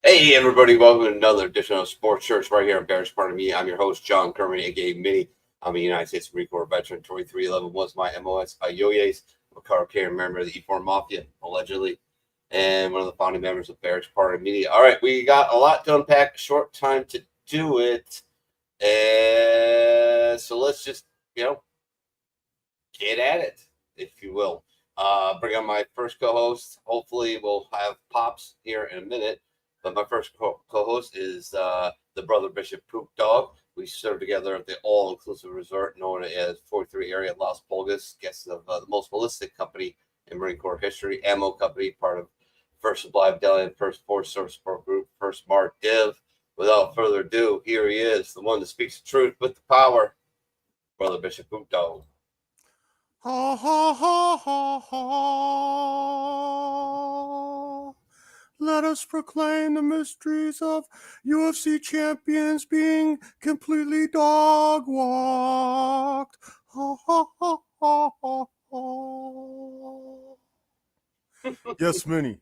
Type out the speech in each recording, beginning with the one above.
Hey everybody, welcome to another edition of Sports Church right here on Bears Part of Me. I'm your host, John Kerman, aka Mini. I'm a United States Marine Corps veteran. 2311 was my MOS Ayoyes. I'm a Carl Karen member of the E4 Mafia, allegedly, and one of the founding members of Bears Part of Media. All right, we got a lot to unpack, short time to do it. And so let's just, get at it, if you will. Bring on my first co-host. Hopefully we'll have Pops here in a minute. But my first co-host is the Brother Bishop Poop Dog. We serve together at the all-inclusive resort known as 43 area Las Pulgas, guests of the most ballistic company in Marine Corps history, Ammo Company, part of First Supply Battalion, First Force Service Support Group, First Mark Div. Without further ado, here he is, the one that speaks the truth with the power, Brother Bishop Poop Dog. Ha ha ha ha ha. Let us proclaim the mysteries of UFC champions being completely dog walked. Ha ha ha ha ha ha. Yes, Minnie.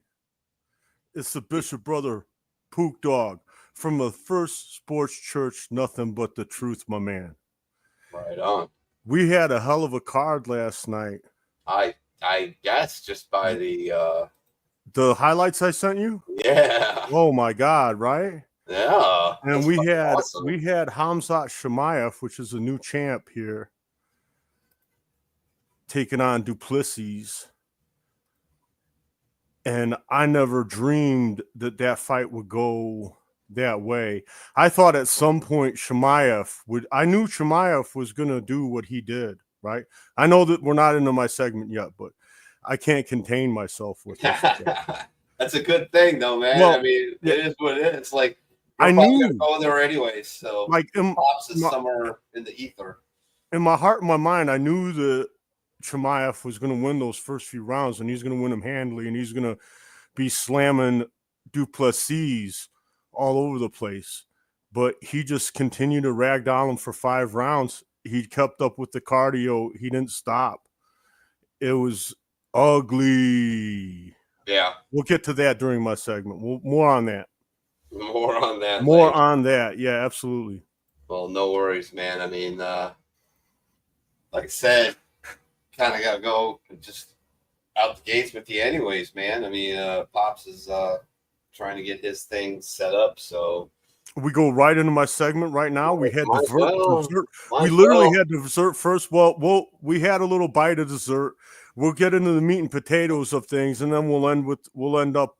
It's the Bishop Brother Pook Dog from the First Sports Church, nothing but the truth, my man. Right on. We had a hell of a card last night. I guess just by the highlights I sent you. Yeah. Oh my God! Right. Yeah. And we had Khamzat Chimaev, which is a new champ here, taking on Duplessis. And I never dreamed that fight would go that way. I thought at some point I knew Chimaev was going to do what he did, right? I know that we're not into my segment yet, but I can't contain myself with this. That's a good thing, though, man. Well, I mean, it is what it is. It's like I knew going to go there anyways. So, like, Pops is somewhere in the ether. In my heart and my mind, I knew that Chimaev was going to win those first few rounds, and he's going to win them handily, and he's going to be slamming Duplessis all over the place. But he just continued to ragdoll him for 5 rounds. He kept up with the cardio. He didn't stop. It was ugly. Yeah. We'll get to that during my segment. More on that. More on that. More on that. Yeah, absolutely. Well, no worries, man. I mean, like I said, kind of got to go just out the gates with you anyways, man. I mean, Pops is trying to get his thing set up, so we go right into my segment right now. We had dessert. We literally had dessert first. Well, we had a little bite of dessert. We'll get into the meat and potatoes of things, and then we'll end up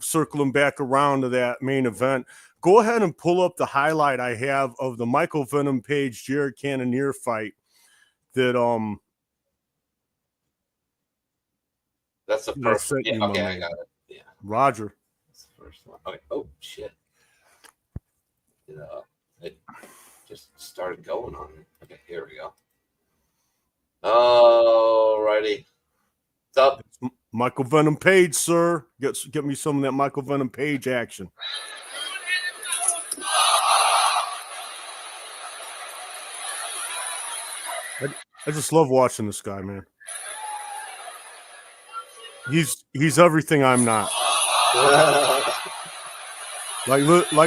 circling back around to that main event. Go ahead and pull up the highlight I have of the Michael Venom Page Jared Cannonier fight. That's the first one. Yeah, okay, I got it. Yeah. Roger. That's the first one. Okay. Oh shit. It just started going on it. Okay, here we go. Alrighty. What's up? It's Michael Venom Page, sir. Get me some of that Michael Venom Page action. I just love watching this guy, man. He's everything I'm not. Like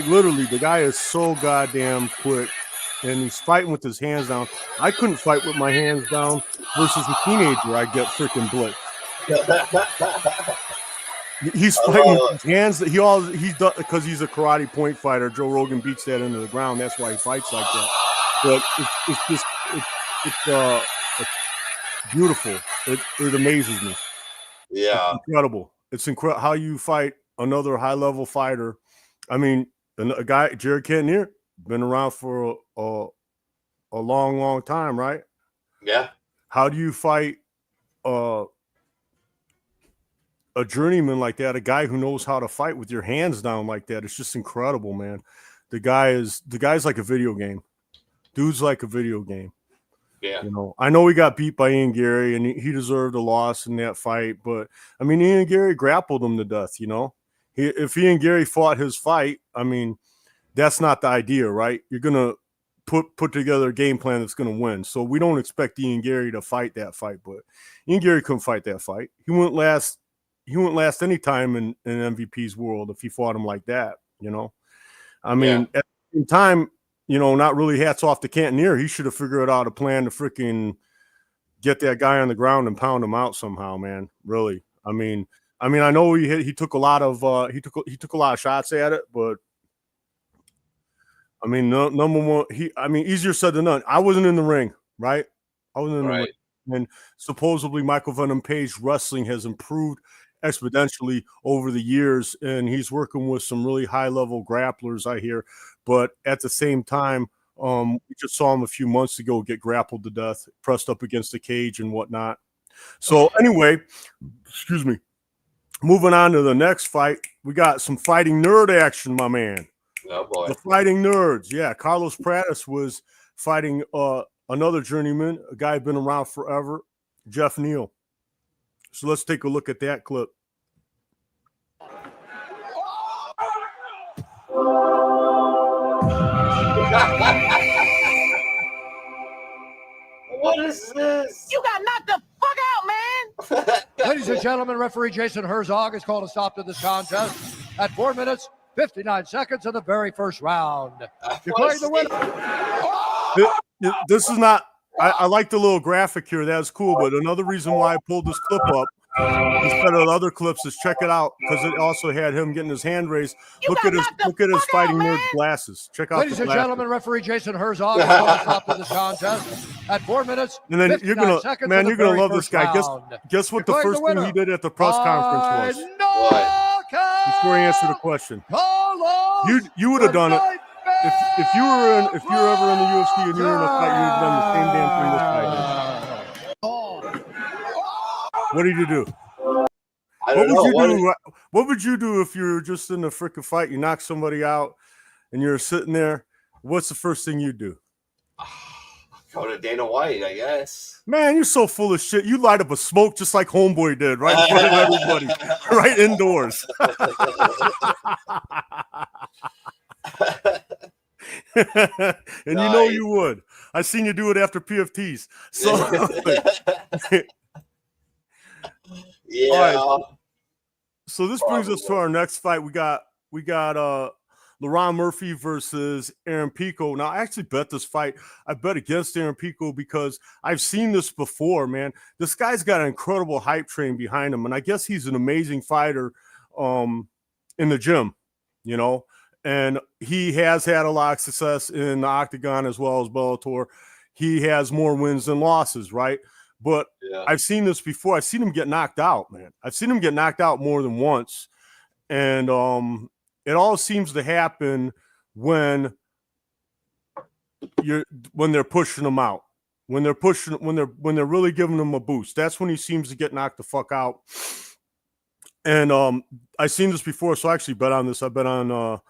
literally, the guy is so goddamn quick, and he's fighting with his hands down. I couldn't fight with my hands down versus a teenager. I get freaking blitzed. He's fighting with his hands. He does because he's a karate point fighter. Joe Rogan beats that into the ground. That's why he fights like that. But it's beautiful. It amazes me. Yeah, it's incredible. It's incredible how you fight another high level fighter. I mean, a guy, Jared Cannonier, been around for a long time, right? Yeah. How do you fight a journeyman like that, a guy who knows how to fight with your hands down like that, it's just incredible, man. The guy's like a video game. Dude's like a video game. Yeah. You know, I know he got beat by Ian Gary and he deserved a loss in that fight, but I mean, Ian Gary grappled him to death, you know. If Ian Gary fought his fight, I mean, that's not the idea, right? You're going to put together a game plan that's going to win. So we don't expect Ian Gary to fight that fight, but Ian Gary couldn't fight that fight. He wouldn't last any time in MVP's world if he fought him like that, you know. I mean, at the same time, you know, not really hats off to Cannonier. He should have figured out a plan to freaking get that guy on the ground and pound him out somehow, man. Really. I mean, I know he took a lot of he took a lot of shots at it, but I mean, number one, easier said than done. I wasn't in the ring, right? I wasn't in the ring. And supposedly Michael Venom Page wrestling has improved exponentially over the years, and he's working with some really high-level grapplers, I hear. But at the same time, we just saw him a few months ago get grappled to death, pressed up against the cage and whatnot. So anyway, excuse me. Moving on to the next fight, we got some fighting nerd action, my man. Oh boy. The fighting nerds. Yeah, Carlos Pratis was fighting another journeyman, a guy been around forever, Jeff Neal. So let's take a look at that clip. What is this? You got knocked the fuck out, man. Ladies and gentlemen, referee Jason Herzog has called a stop to this contest at 4 minutes, 59 seconds of the very first round. Declaring the winner. This is not, I like the little graphic here. That's cool. But another reason why I pulled this clip up instead of other clips is check it out, because it also had him getting his hand raised. Look at his fighting nerd glasses. Check out Ladies the and glasses. gentlemen, referee Jason Herzog has called a stop to this contest at 4 minutes. And then you're gonna love this guy. Guess what the first thing he did at the press conference was? Before he answered the question. You would have done it. If you were ever in the UFC and you were in a fight, you would have done the same damn thing this guy did. What did you do? What would you do if you were just in a freaking fight? You knock somebody out and you're sitting there. What's the first thing you do? Go to Dana White, I guess. Man, you're so full of shit. You light up a smoke just like Homeboy did, right in front of everybody, right indoors. And you know you would. I seen you do it after PFTs. So yeah. Right. So this brings us to our next fight. We got LaRon Murphy versus Aaron Pico. Now, I actually bet this fight. I bet against Aaron Pico because I've seen this before, man. This guy's got an incredible hype train behind him, and I guess he's an amazing fighter in the gym, you know. And he has had a lot of success in the Octagon as well as Bellator. He has more wins than losses, right? But I've seen this before. I've seen him get knocked out, man. I've seen him get knocked out more than once. And it all seems to happen when they're pushing him out. When they're really giving him a boost. That's when he seems to get knocked the fuck out. And I've seen this before, so I actually bet on this. I bet on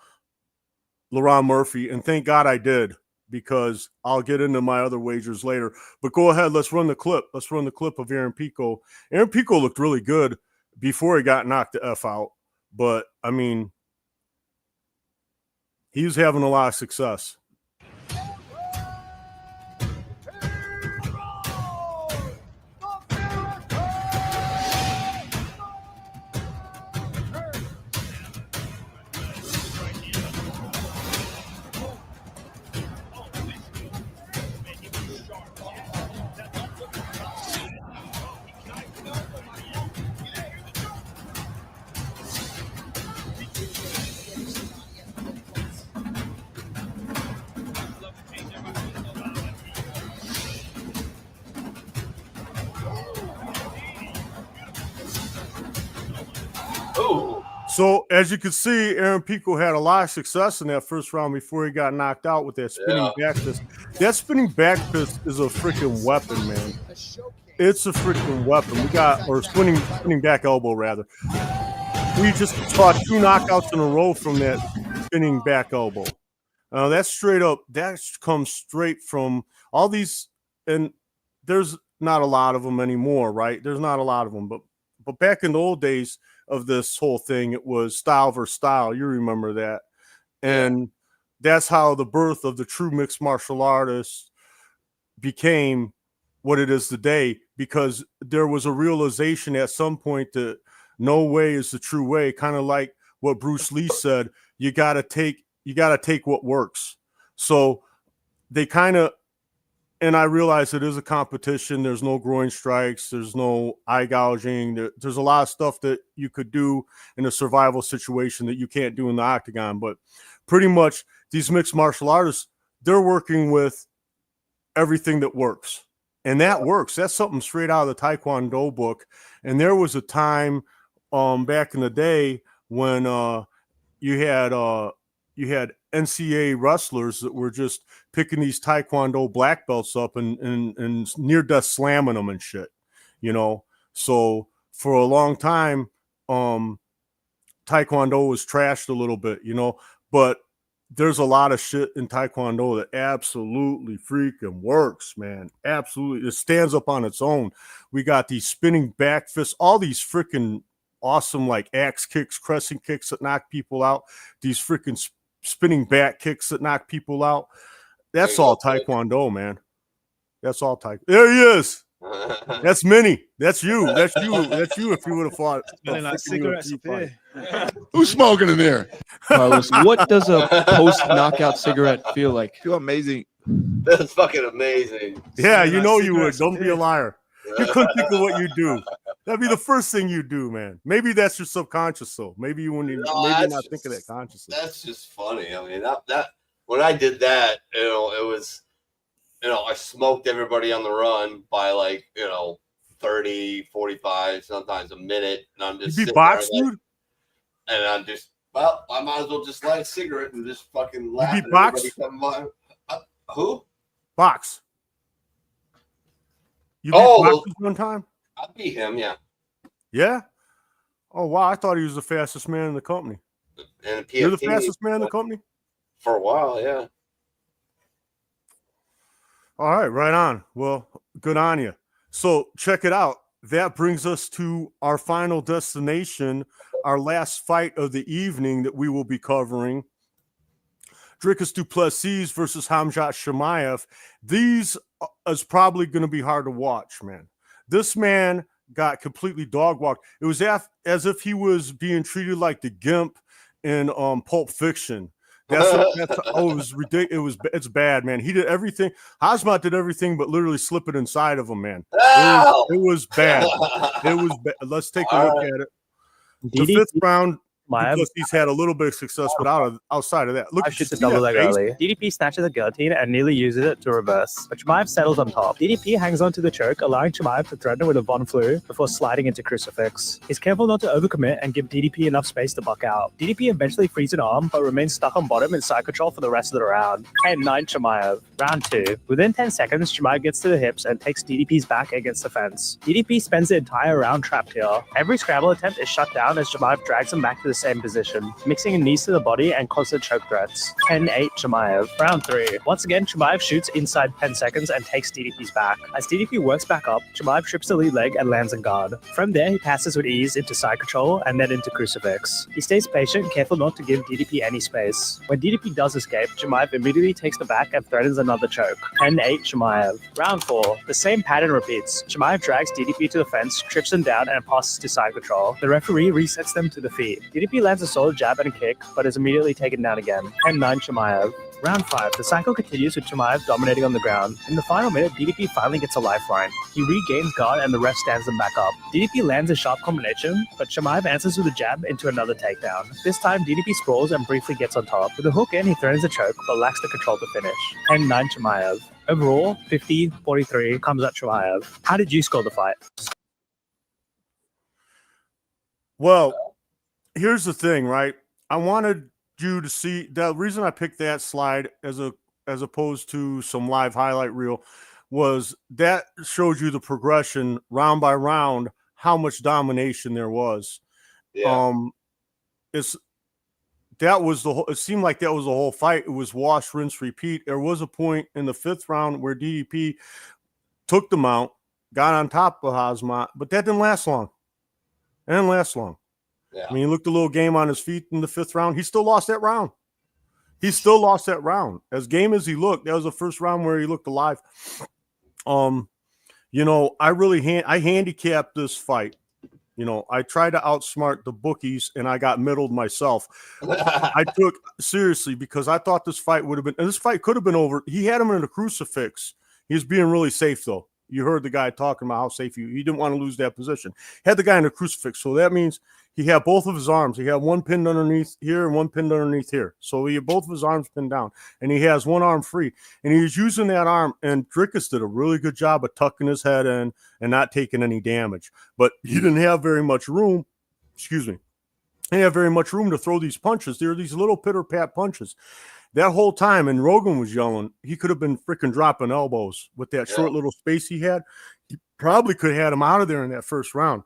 LaRon Murphy, and thank God I did, because I'll get into my other wagers later. But go ahead, let's run the clip. Let's run the clip of Aaron Pico. Aaron Pico looked really good before he got knocked the F out. But, I mean, he was having a lot of success. So, as you can see, Aaron Pico had a lot of success in that first round before he got knocked out with that spinning back fist. That spinning back fist is a freaking weapon, man. it's a freaking weapon. We got, or spinning back elbow rather. We just saw 2 knockouts in a row from that spinning back elbow. That's straight up. That comes straight from all these, and there's not a lot of them anymore, right? There's not a lot of them, but back in the old days of this whole thing, it was style versus style. You remember that, and that's how the birth of the true mixed martial artist became what it is today, because there was a realization at some point that no way is the true way. Kind of like what Bruce Lee said, you got to take what works. So they kind of, and I realize it is a competition. There's no groin strikes. There's no eye gouging. There's a lot of stuff that you could do in a survival situation that you can't do in the octagon. But pretty much these mixed martial artists, they're working with everything that works. And that works. That's something straight out of the Taekwondo book. And there was a time back in the day when you had NCAA wrestlers that were just picking these Taekwondo black belts up and near death slamming them and shit, you know. So for a long time, Taekwondo was trashed a little bit, you know, but there's a lot of shit in Taekwondo that absolutely freaking works, man. Absolutely. It stands up on its own. We got these spinning back fists, all these freaking awesome like axe kicks, crescent kicks that knock people out, these freaking spinning back kicks that knock people out. That's all Taekwondo, man. That's all Taekwondo. There he is. That's Minnie. That's you. That's you. That's you. If you would have fought. Who's smoking in there? Carlos, what does a post-knockout cigarette feel like? Feel amazing. That's fucking amazing. Yeah, you know you would. Don't be a liar. You couldn't think of what you do. That'd be the first thing you do, man. Maybe that's your subconscious, though. Maybe you wouldn't. Maybe you're not thinking that consciously. That's just funny. I mean, that when I did that, you know, it was, you know, I smoked everybody on the run by like, you know, 30, 45, sometimes a minute, and I'm just You be boxed, dude. And I'm just, well, I might as well just light a cigarette and just fucking laugh. You beat Box? Who? Box. You beat Box one time? I beat him, yeah. Yeah? Oh, wow. I thought he was the fastest man in the company. And You're the fastest man in the company? For a while, yeah. All right, right on. Well, good on you. So check it out. That brings us to our final destination, our last fight of the evening that we will be covering. Dricus du Plessis versus Khamzat Chimaev. These is probably going to be hard to watch, man. This man got completely dog walked. It was as if he was being treated like the Gimp in Pulp Fiction. It was ridiculous. It's bad, man. He did everything. Khamzat did everything but literally slip it inside of him, man. It was bad. It was bad. Let's take a look at it. The fifth round, because he's had a little bit of success, but outside of that, look. I shoot the double leg early. DDP snatches the guillotine and nearly uses it to reverse, but Chimaev settles on top. DDP hangs onto the choke, allowing Chimaev to threaten with a Von Flue before sliding into crucifix. He's careful not to overcommit and give DDP enough space to buck out. DDP eventually frees an arm, but remains stuck on bottom in side control for the rest of the round. 10-9 Chimaev. Round 2. Within 10 seconds, Chimaev gets to the hips and takes DDP's back against the fence. DDP spends the entire round trapped here. Every scramble attempt is shut down as Chimaev drags him back to the same position, mixing in knees to the body and constant choke threats. 10-8 Chimaev. Round 3. Once again, Chimaev shoots inside 10 seconds and takes DDP's back. As DDP works back up, Chimaev trips the lead leg and lands in guard. From there, he passes with ease into side control and then into crucifix. He stays patient, careful not to give DDP any space. When DDP does escape, Chimaev immediately takes the back and threatens another choke. 10-8 Chimaev. Round 4. The same pattern repeats. Chimaev drags DDP to the fence, trips him down, and passes to side control. The referee resets them to the feet. DDP lands a solid jab and a kick, but is immediately taken down again. 10-9 Chimaev. Round 5. The cycle continues with Chimaev dominating on the ground. In the final minute, DDP finally gets a lifeline. He regains guard and the ref stands him back up. DDP lands a sharp combination, but Chimaev answers with a jab into another takedown. This time, DDP sprawls and briefly gets on top. With a hook in, he threatens a choke, but lacks the control to finish. 10-9 Chimaev. Overall, 50-43 Khamzat Chimaev. How did you score the fight? Well, here's the thing, right? I wanted you to see the reason I picked that slide as opposed to some live highlight reel was that showed you the progression round by round, how much domination there was. Yeah. It seemed like that was the whole fight. It was wash, rinse, repeat. There was a point in the 5th round where DDP took the mount, got on top of Hazmat, but that didn't last long. It didn't last long. Yeah. I mean, he looked a little game on his feet in the 5th round. He still lost that round. He still lost that round. As game as he looked, that was the first round where he looked alive. You know, I handicapped this fight. You know, I tried to outsmart the bookies and I got middled myself. I took seriously because I thought this fight would have been, and this fight could have been over. He had him in a crucifix. He was being really safe though. You heard the guy talking about how safe he didn't want to lose that position. Had the guy in a crucifix. So that means he had both of his arms. He had one pinned underneath here and one pinned underneath here. So he had both of his arms pinned down and he has one arm free. And he was using that arm, and Dricus did a really good job of tucking his head in and not taking any damage. But he didn't have very much room. Excuse me. He didn't have very much room to throw these punches. There were these little pitter-pat punches. That whole time, and Rogan was yelling, he could have been freaking dropping elbows with that short little space he had. He probably could have had him out of there in that first round,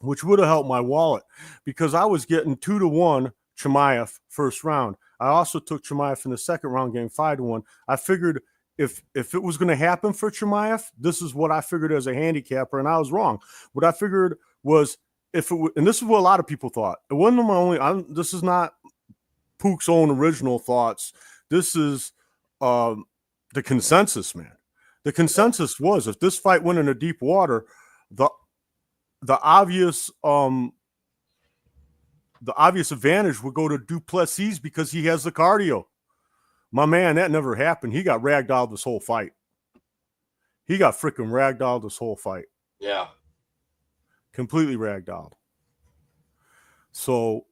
which would have helped my wallet because I was getting 2-1 Chimaev first round. I also took Chimaev in the second round, game 5-1. I figured if it was going to happen for Chimaev, this is what I figured as a handicapper, and I was wrong. What I figured was and this is what a lot of people thought. It wasn't my only. This is not Pook's own original thoughts. This is the consensus, man. The consensus was if this fight went into deep water, the obvious advantage would go to Duplessis because he has the cardio. My man, that never happened. He got ragdolled this whole fight. He got freaking ragdolled this whole fight. Yeah. Completely ragdolled. So,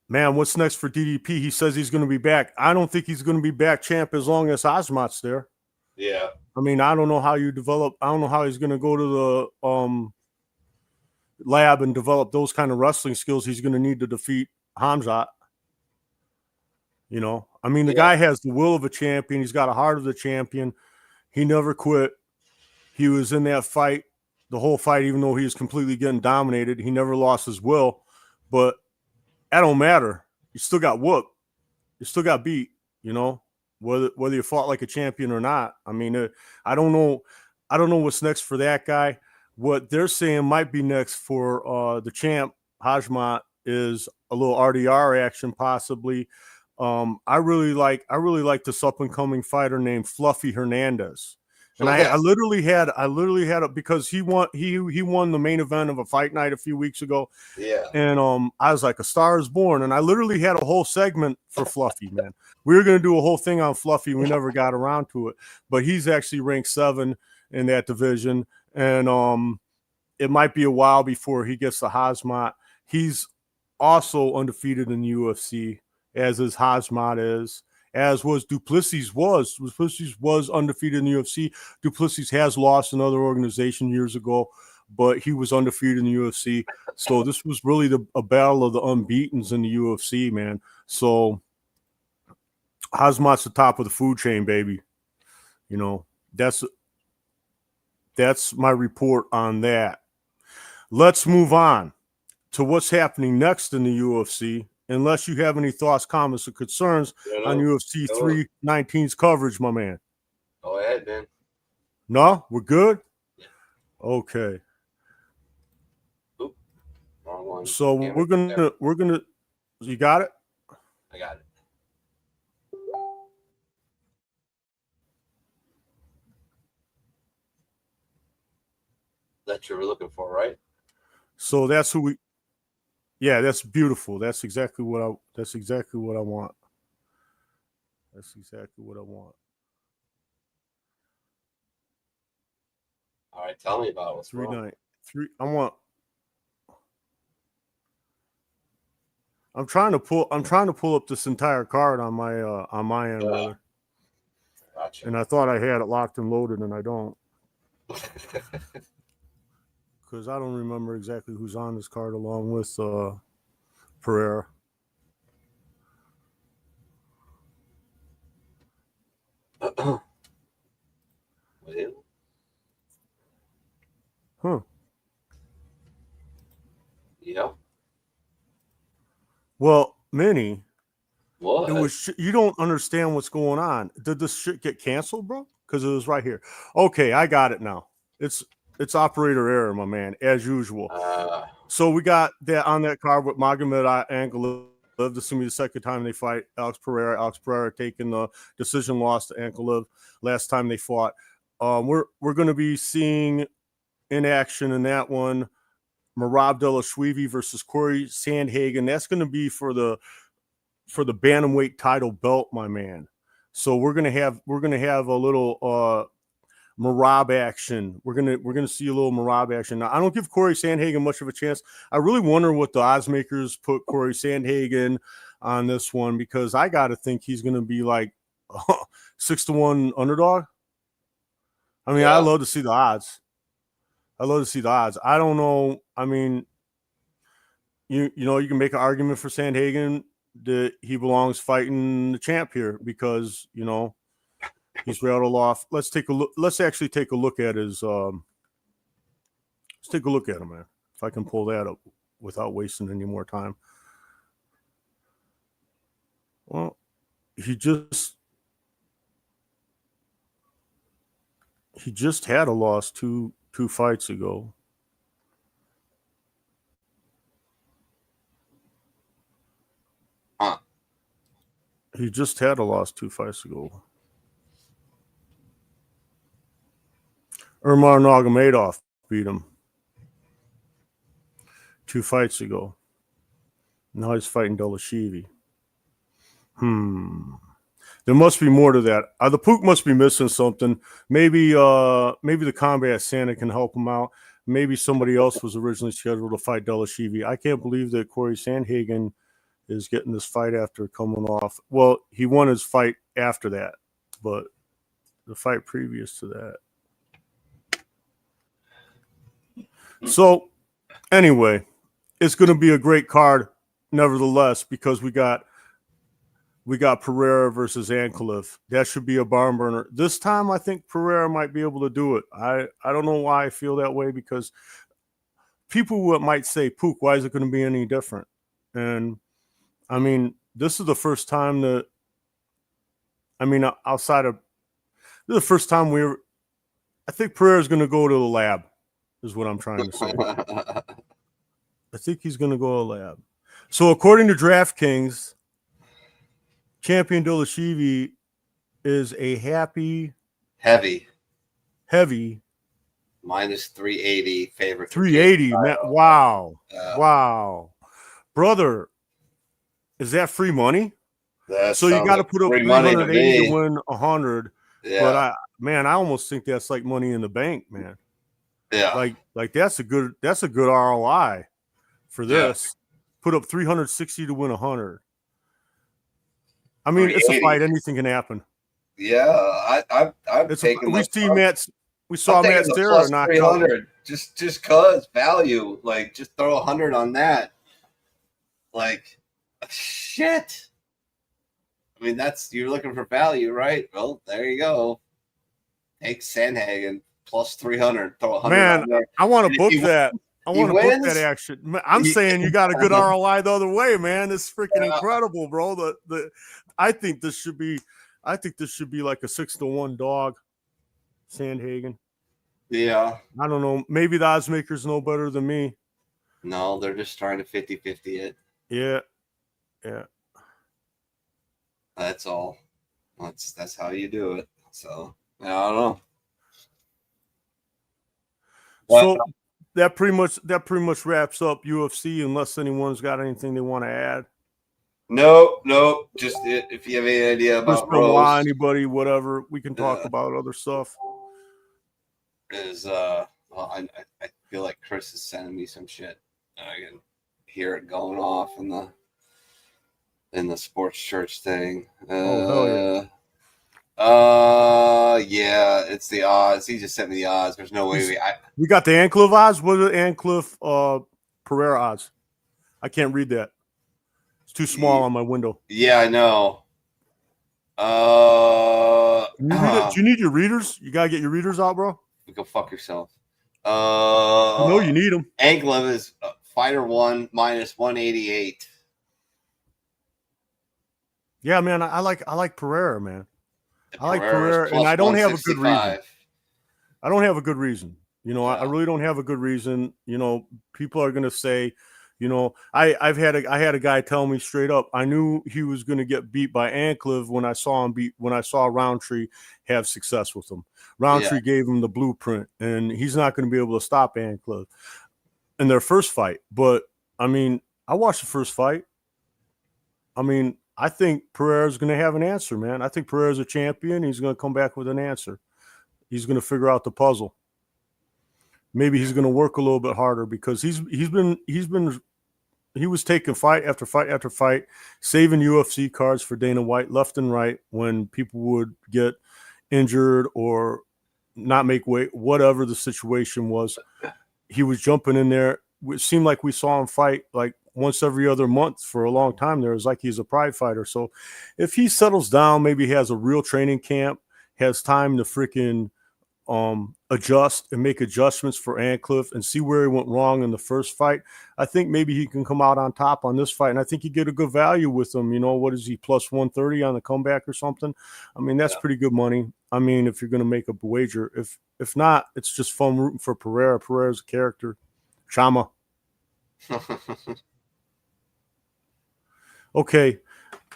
man, what's next for DDP? He says he's going to be back. I don't think he's going to be back champ as long as Hazmat's there. Yeah. I mean, I don't know how you develop. I don't know how he's going to go to the lab and develop those kind of wrestling skills he's going to need to defeat Hamzat. You know, I mean, the guy has the will of a champion. He's got a heart of the champion. He never quit. He was in that fight the whole fight, even though he was completely getting dominated. He never lost his will. But that don't matter. You still got whooped. You still got beat, you know, whether you fought like a champion or not. I mean, I don't know what's next for that guy. What they're saying might be next for the champ, Hazmat, is a little RDR action possibly. I really like this up and coming fighter named Fluffy Hernandez. And I literally had it because he won the main event of a fight night a few weeks ago. Yeah. And I was like, A Star Is Born, and I literally had a whole segment for Fluffy, man. We were gonna do a whole thing on Fluffy, we never got around to it. But he's actually ranked 7 in that division, and it might be a while before he gets the Hazmat. He's also undefeated in the UFC, as is Hazmat is. As was Duplessis was. Duplessis was undefeated in the UFC. Duplessis has lost in other organizations years ago, but he was undefeated in the UFC. So this was really a battle of the unbeatens in the UFC, man. So Hazmat's the top of the food chain, baby. You know, that's my report on that. Let's move on to what's happening next in the UFC. Unless you have any thoughts, comments, or concerns on UFC 319's coverage, my man. Go ahead, man. No, we're good? Okay. Oop, wrong one. So we're gonna you got it? I got it. That you were looking for, right? So that's who we. Yeah, that's beautiful. That's exactly what I want. That's exactly what I want. All right, tell me about it. What's wrong? I'm trying to pull up this entire card on my end, brother. Gotcha. And I thought I had it locked and loaded, and I don't. Because I don't remember exactly who's on this card along with Pereira. Well, Huh. yeah. Well, Minnie, What? it was you don't understand what's going on. Did this shit get canceled, bro? Because it was right here. Okay, I got it now. It's operator error, my man, as usual. So we got that on that card with Magomed Ankalaev. This is gonna be the second time they fight Alex Pereira. Alex Pereira taking the decision loss to Ankalaev last time they fought. We're gonna be seeing in action in that one Merab Dvalishvili versus Corey Sandhagen. That's gonna be for the bantamweight title belt, my man. So we're gonna have a little Merab action. We're gonna see a little Merab action. Now, I don't give Corey Sandhagen much of a chance. I really wonder what the odds makers put Corey Sandhagen on this one, because I got to think he's gonna be like 6-1 underdog. I mean, I love to see the odds. I don't know. I mean, you know, you can make an argument for Sandhagen that he belongs fighting the champ here because, you know, he's rattled off. Let's take a look. Let's actually take a look at his. Let's take a look at him, man. If I can pull that up without wasting any more time. Well, he just had a loss two fights ago. He just had a loss 2 fights ago. Umar Nurmagomedov beat him 2 fights ago. Now he's fighting Dvalishvili. There must be more to that. The Pook must be missing something. Maybe the Combat Santa can help him out. Maybe somebody else was originally scheduled to fight Dvalishvili. I can't believe that Corey Sandhagen is getting this fight after coming off. Well, he won his fight after that, but the fight previous to that. So, anyway, it's going to be a great card, nevertheless, because we got Pereira versus Ankalaev. That should be a barn burner. This time, I think Pereira might be able to do it. I don't know why I feel that way, because people might say, Pook, why is it going to be any different? And I mean, this is the first time that, I mean, outside of, this is the first time I think Pereira's going to go to the lab, is what I'm trying to say. I think he's going to go to the lab. So according to DraftKings, champion Dvalishvili is a heavy minus 380 favorite. 380, man. Wow. Brother, is that free money? So you got to put up 380 to win 100. Yeah. But I almost think that's like money in the bank, man. Yeah. Like that's a good ROI for this. Put up 360 to win 100. I mean, it's a fight. Anything can happen. Yeah, I've taken. We saw Matt Serra knock out. Just cause value. Like, just throw 100 on that. Like, shit. I mean, you're looking for value, right? Well, there you go. Take Sandhagen plus 300. Throw 100. Man, on there. I want to book that. I want to book that action. I'm saying you got a good ROI the other way, man. It's freaking incredible, bro. I think this should be like a 6-1 dog, Sandhagen. Yeah. I don't know. Maybe the odds makers know better than me. No, they're just trying to 50-50 it. Yeah. That's all. That's how you do it. So I don't know. So that pretty much wraps up UFC, unless anyone's got anything they want to add. No. Just if you have any idea about Rose, anybody, whatever, we can talk about other stuff. Well, I feel like Chris is sending me some shit. I can hear it going off in the sports church thing. Hell yeah. Yeah, it's the odds. He just sent me the odds. There's no way we got the Ankalaev odds. What are the Ankalaev Pereira odds? I can't read that. It's too small on my window. Yeah, I know. Do you need your readers? You gotta get your readers out, bro. You go fuck yourself. I know you need them. Anglem is fighter 1 minus 188. Yeah, man. I like Pereira, man. I like Pereira's Pereira, plus and I don't have a good 165. reason. I don't have a good reason. You know, I Yeah. really don't have a good reason. You know, people are gonna say, you know, I had a guy tell me straight up, I knew he was gonna get beat by Anklev when I saw Roundtree have success with him. Roundtree gave him the blueprint, and he's not gonna be able to stop Anklev in their first fight. But I mean, I watched the first fight. I mean, I think Pereira's going to have an answer, man. I think Pereira's a champion. He's going to come back with an answer. He's going to figure out the puzzle. Maybe he's going to work a little bit harder because he was taking fight after fight after fight, saving UFC cards for Dana White left and right when people would get injured or not make weight, whatever the situation was. He was jumping in there. It seemed like we saw him fight like once every other month for a long time there. It was like he's a pride fighter. So if he settles down, maybe he has a real training camp, has time to freaking adjust and make adjustments for Anklev and see where he went wrong in the first fight, I think maybe he can come out on top on this fight. And I think you get a good value with him. You know, what is he, plus 130 on the comeback or something? I mean, that's pretty good money. I mean, if you're going to make a wager, if not, it's just fun rooting for Pereira. Pereira's a character. Chama. Okay.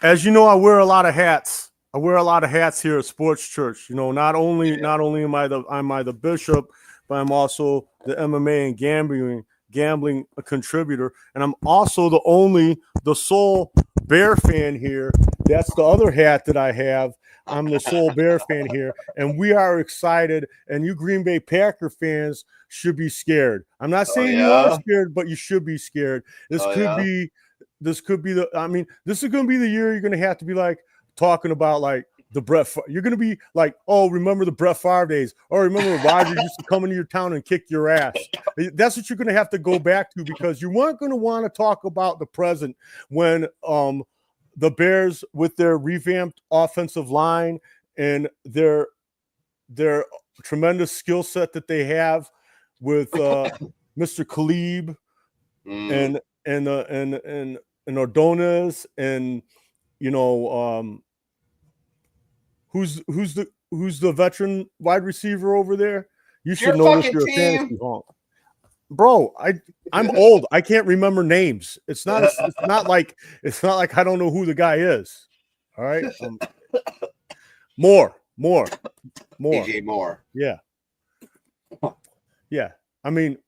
As you know, I wear a lot of hats. I wear a lot of hats here at Sports Church. You know, not only am I the bishop, but I'm also the MMA and gambling contributor, and I'm also the sole Bear fan here. That's the other hat that I have. I'm the sole Bear fan here, and we are excited. And you Green Bay Packer fans should be scared. I'm not saying you are scared, but you should be scared. This could be this is going to be the year you're going to have to be like talking about like the Brett. You're going to be like, oh, remember the Brett Favre days? Or remember Rodgers used to come into your town and kick your ass? That's what you're going to have to go back to, because you weren't going to want to talk about the present when the Bears, with their revamped offensive line and their tremendous skill set that they have with Mr. Khalib and Ordonez, and you know who's the veteran wide receiver over there? You should know this. You're a fantasy honk, bro. I'm old. I can't remember names. It's not like I don't know who the guy is. All right, More. DJ Moore. Yeah. I mean,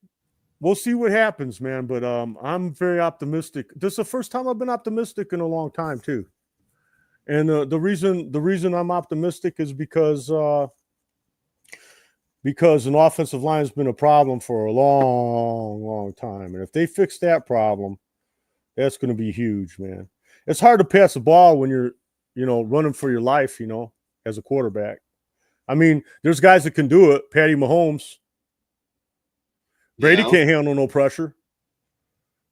we'll see what happens, man. But I'm very optimistic. This is the first time I've been optimistic in a long time, too. And the reason I'm optimistic is because an offensive line has been a problem for a long time. And if they fix that problem, that's going to be huge, man. It's hard to pass the ball when you're, running for your life, as a quarterback. I mean, there's guys that can do it. Patty Mahomes. Brady can't handle no pressure.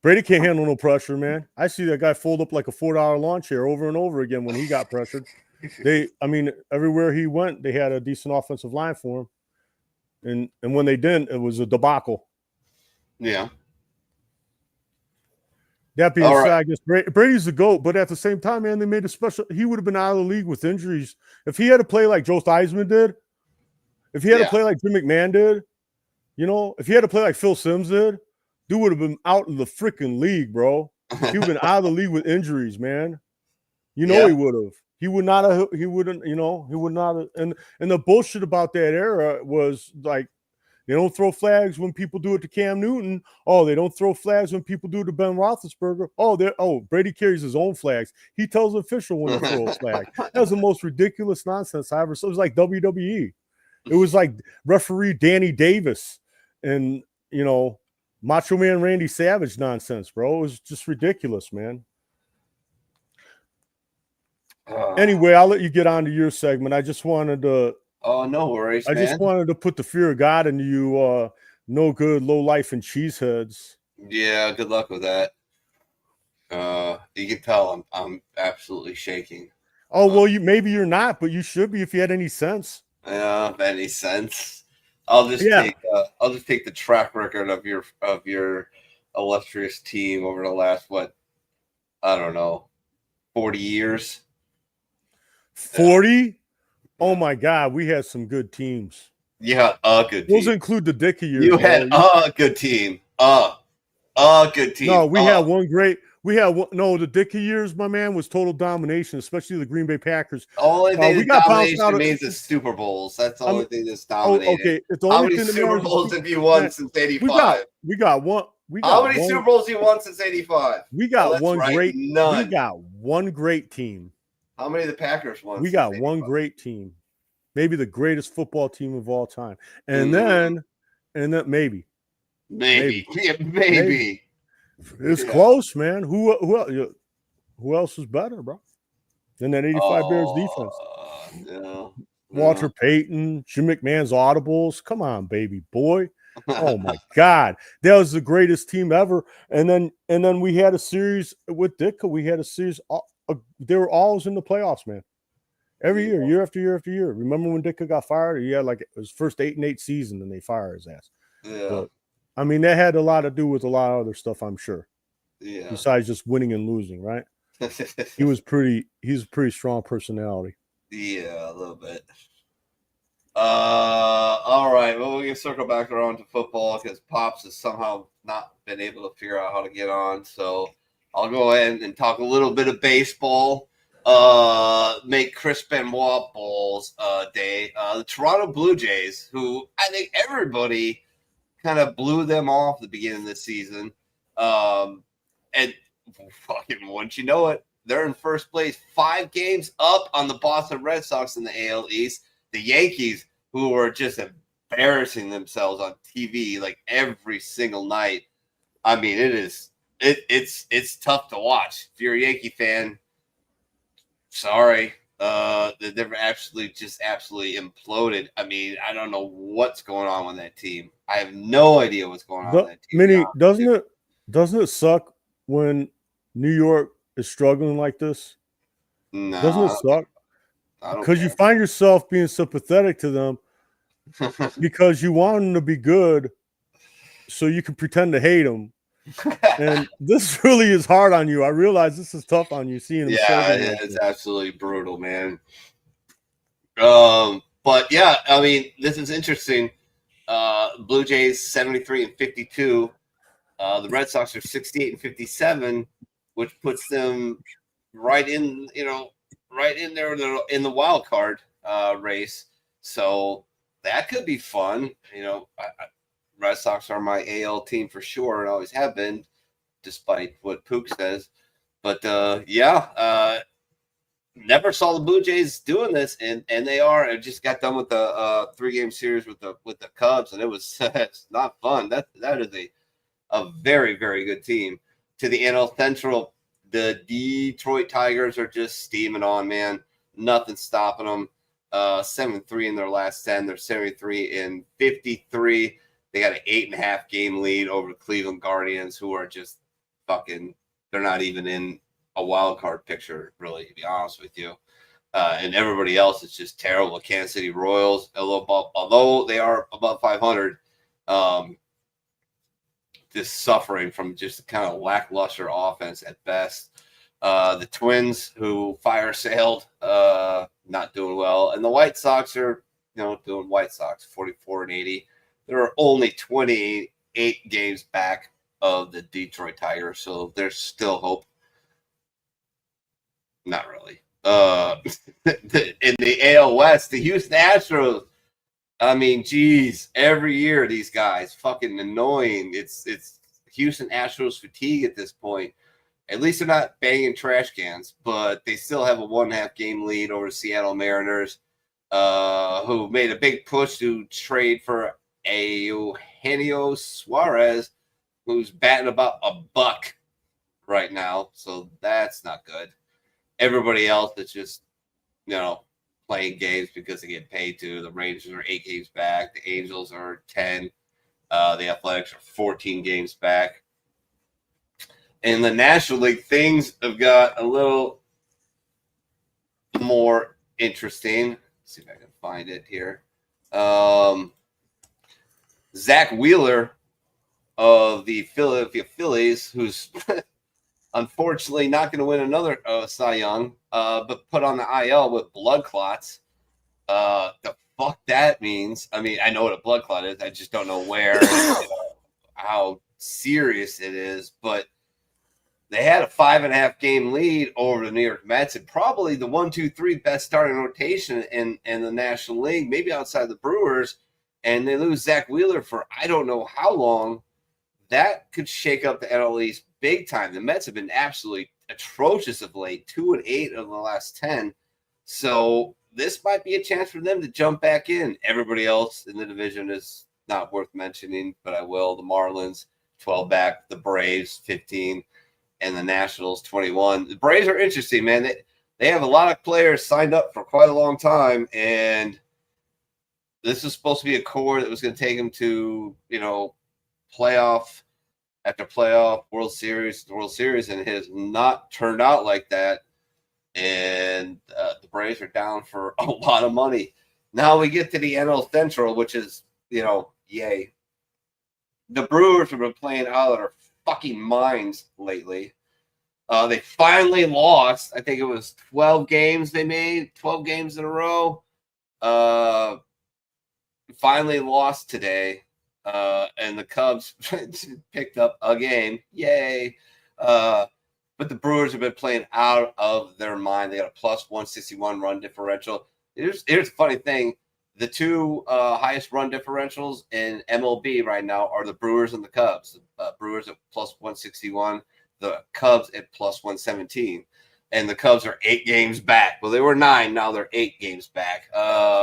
Brady can't handle no pressure, man. I see that guy fold up like a $4 lawn chair over and over again when he got pressured. Everywhere he went, they had a decent offensive line for him. And when they didn't, it was a debacle. Yeah. That being said, I guess Brady's the GOAT, but at the same time, man, they made a special. He would have been out of the league with injuries. If he had to play like Joe Theismann did, if he had to play like Jim McMahon did, if he had to play like Phil Simms did, dude would have been out of the freaking league, bro. He would have been out of the league with injuries, man. He would have. He would not have. He wouldn't. He would not have. And the bullshit about that era was like, they don't throw flags when people do it to Cam Newton. Oh, they don't throw flags when people do it to Ben Roethlisberger. Brady carries his own flags. He tells the official when to throw a flag. That was the most ridiculous nonsense I ever saw. It was like WWE. It was like referee Danny Davis and, Macho Man Randy Savage nonsense, bro. It was just ridiculous, man. Anyway, I'll let you get on to your segment. I just wanted to. Oh, no worries, man. I just wanted to put the fear of God into you, no good, low life, and cheeseheads. Yeah, good luck with that. You can tell I'm absolutely shaking. Oh well, maybe you're not, but you should be if you had any sense. Yeah, any sense? I'll just take the track record of your illustrious team over the last I don't know, 40 years. 40? Oh my God, we had some good teams. You had a good team. Those include the Dickey years. You had a good team. A good team. No, we had one great. We had one. No, the Dickey years, my man, was total domination, especially the Green Bay Packers. Only thing we that got bounced out domination means is Super Bowls. That's the only thing that's dominated. Okay, it's the How only many thing Super Bowls have you won since '85? We got one. How many Super Bowls you won since '85? We got one great. None. We got one great team. How many of the Packers won? We got one great team, maybe the greatest football team of all time, and then maybe. Yeah, maybe. It's close, man. Who else is better, bro, than that '85 Bears defense? No. Walter Payton, Jim McMahon's audibles. Come on, baby boy. Oh my God, that was the greatest team ever. And then we had a series with Ditka. We had a series. They were always in the playoffs, man. Every year, year after year after year. Remember when Ditka got fired? He had like his first 8-8 season, and they fired his ass. Yeah. But, I mean, that had a lot to do with a lot of other stuff, I'm sure. Yeah. Besides just winning and losing, right? He's a pretty strong personality. Yeah, a little bit. All right. Well, we can circle back around to football because Pops has somehow not been able to figure out how to get on. So I'll go ahead and talk a little bit of baseball. Make Chris Benoit Balls day. The Toronto Blue Jays, who I think everybody kind of blew them off at the beginning of the season. And fucking once you know it, they're in first place, 5 games up on the Boston Red Sox in the AL East. The Yankees, who are just embarrassing themselves on TV like every single night. I mean, it's tough to watch. If you're a Yankee fan, sorry. They've absolutely imploded. I mean, I don't know what's going on with that team. I have no idea what's going on with that team. Minnie, doesn't it suck when New York is struggling like this? No, doesn't it suck? Because you find yourself being sympathetic to them because you want them to be good so you can pretend to hate them. And this really is hard on you. I realize this is tough on you seeing them. Yeah, it's absolutely brutal, man. But yeah, I mean, this is interesting. Blue Jays 73-52. The Red Sox are 68-57, which puts them right in there in the wild card race. So that could be fun. Red Sox are my AL team for sure and always have been, despite what Pook says. But never saw the Blue Jays doing this, and they are. I just got done with the 3-game series with the Cubs, and it's not fun. That is a very, very good team. To the NL Central, the Detroit Tigers are just steaming on, man. Nothing's stopping them. 7-3 in their last 10. They're 73-53. They got an 8.5 game lead over the Cleveland Guardians, who are just fucking. They're not even in a wild card picture, really, to be honest with you. And everybody else is just terrible. Kansas City Royals, although they are above 500, just suffering from just kind of lackluster offense at best. The Twins, who fire sailed, not doing well, and the White Sox are, doing White Sox 44-80. There are only 28 games back of the Detroit Tigers, so there's still hope. Not really. In the AL West, the Houston Astros. I mean, geez, every year these guys fucking annoying. It's Houston Astros fatigue at this point. At least they're not banging trash cans, but they still have a 1.5 game lead over the Seattle Mariners, who made a big push to trade for Eugenio Suarez, who's batting about $1 right now. So that's not good. Everybody else that's just, playing games because they get paid to. The Rangers are 8 games back. The Angels are 10. The Athletics are 14 games back. In the National League, things have got a little more interesting. Let's see if I can find it here. Zach Wheeler of the Philadelphia Phillies, who's unfortunately not going to win another Cy Young, but put on the IL with blood clots. The fuck that means? I mean, I know what a blood clot is. I just don't know where, how serious it is. But they had a 5.5 game lead over the New York Mets, and probably the 1, 2, 3 best starting rotation in the National League, maybe outside the Brewers. And they lose Zach Wheeler for I don't know how long. That could shake up the NL East big time. The Mets have been absolutely atrocious of late, 2-8 of the last 10. So this might be a chance for them to jump back in. Everybody else in the division is not worth mentioning, but I will. The Marlins, 12 back. The Braves, 15. And the Nationals, 21. The Braves are interesting, man. They have a lot of players signed up for quite a long time, and this is supposed to be a core that was going to take them to, playoff after playoff, World Series, and it has not turned out like that. And the Braves are down for a lot of money. Now we get to the NL Central, which is, yay. The Brewers have been playing out of their fucking minds lately. They finally lost. I think it was 12 games they made, 12 games in a row. Finally lost today, and the Cubs picked up a game. Yay. But the Brewers have been playing out of their mind. They got a plus 161 run differential. Here's the funny thing. The two highest run differentials in MLB right now are the Brewers and the Cubs. Brewers at plus 161, the Cubs at plus 117. And the Cubs are 8 games back. Well, they were 9. Now they're 8 games back.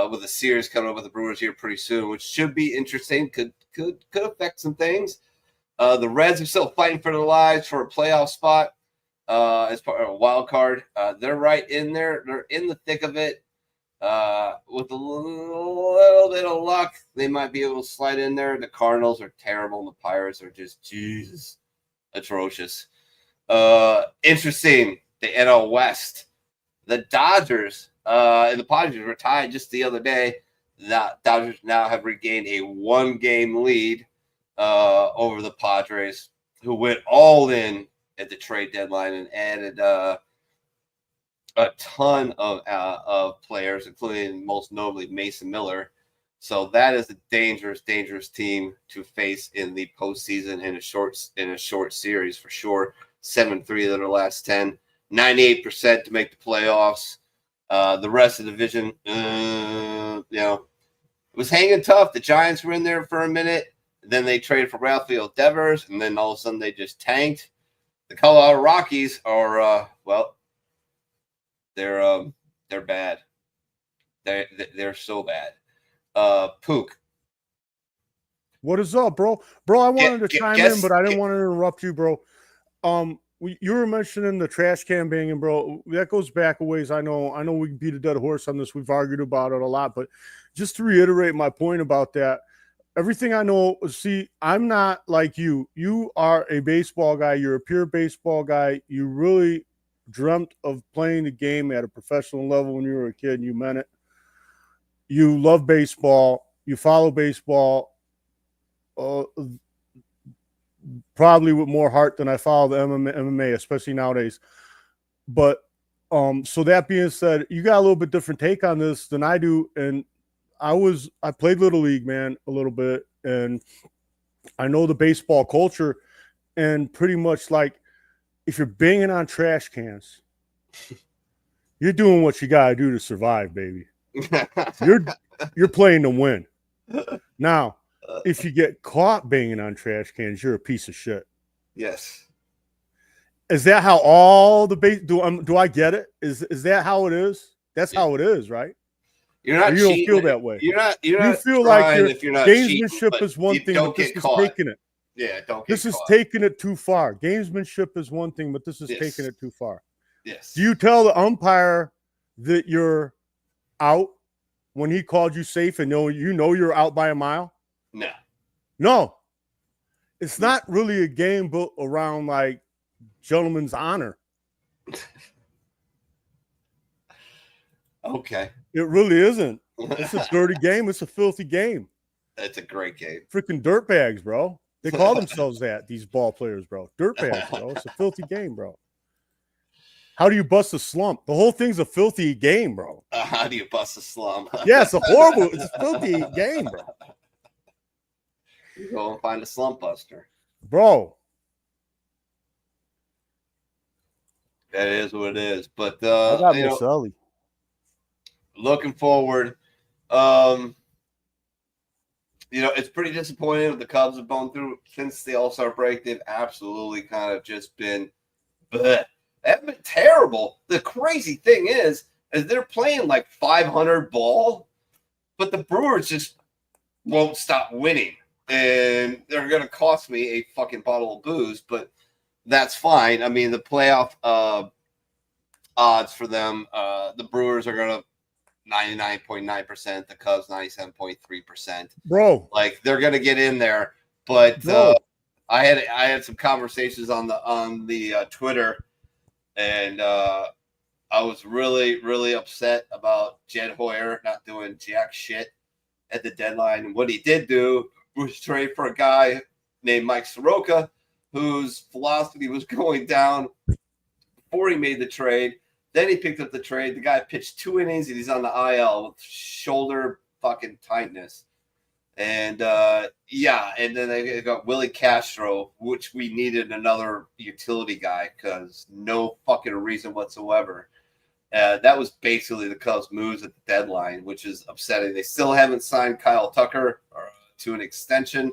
With a series coming up with the Brewers here pretty soon, which should be interesting. Could affect some things. The Reds are still fighting for their lives for a playoff spot as part of a wild card. They're right in there. They're in the thick of it. With a little bit of luck, they might be able to slide in there. The Cardinals are terrible, and the Pirates are just atrocious. Interesting. The NL West. The Dodgers and the Padres were tied just the other day. The Dodgers now have regained a 1-game lead over the Padres, who went all in at the trade deadline and added a ton of players, including most notably Mason Miller. So that is a dangerous, dangerous team to face in the postseason in a short series for sure. 7-3 of their last 10. 98% to make the playoffs. The rest of the division, it was hanging tough. The Giants were in there for a minute. Then they traded for Rafael Devers, and then all of a sudden they just tanked. The Colorado Rockies are, they're bad. They're so bad. Pook. What is up, bro? Bro, I wanted to chime in, but I didn't want to interrupt you, bro. You were mentioning the trash can banging, bro. That goes back a ways. I know we can beat a dead horse on this. We've argued about it a lot, but just to reiterate my point about that, everything I know, see, I'm not like you. You are a baseball guy. You're a pure baseball guy. You really dreamt of playing the game at a professional level when you were a kid, and you meant it. You love baseball. You follow baseball. Probably with more heart than I follow the MMA, especially nowadays. But so that being said, you got a little bit different take on this than I do. And I played Little League, man, a little bit. And I know the baseball culture, and pretty much like if you're banging on trash cans, you're doing what you got to do to survive, baby. You're playing to win. Now, if you get caught banging on trash cans, you're a piece of shit. Yes. Is that how all the do I get it? Is that how it is? That's how it is, right? You're not. Or you don't feel that way. You're not. You feel like if you're not gamesmanship cheating, is one thing, but this is taking it. Yeah, don't get This is caught. taking it too far. Gamesmanship is one thing, but this is taking it too far. Yes. Do you tell the umpire that you're out when he called you safe and you're out by a mile? No. It's not really a game built around like gentleman's honor. Okay. It really isn't. It's a dirty game. It's a filthy game. It's a great game. Freaking dirtbags, bro. They call themselves that, these ball players, bro. Dirtbags, bro. It's a filthy game, bro. How do you bust a slump? The whole thing's a filthy game, bro. How do you bust a slum? Yeah, it's a filthy game, bro. You go and find a slump buster. Bro. That is what it is. But I got Miss Sully. Looking forward, it's pretty disappointing what the Cubs have gone through since the All-Star break. They've absolutely kind of just been, bleh. They've been terrible. The crazy thing is they're playing like 500 ball, but the Brewers just won't stop winning. And they're going to cost me a fucking bottle of booze, but that's fine. I mean, the playoff odds for them, the Brewers are going to 99.9%, the Cubs 97.3%. Bro. Like, they're going to get in there. But I had some conversations on the Twitter, and I was really, really upset about Jed Hoyer not doing jack shit at the deadline. And what he did do was trade for a guy named Mike Soroka, whose velocity was going down before he made the trade. Then he picked up the trade. The guy pitched 2 innings, and he's on the IL with shoulder fucking tightness. And, and then they got Willie Castro, which we needed another utility guy because no fucking reason whatsoever. That was basically the Cubs' moves at the deadline, which is upsetting. They still haven't signed Kyle Tucker to an extension,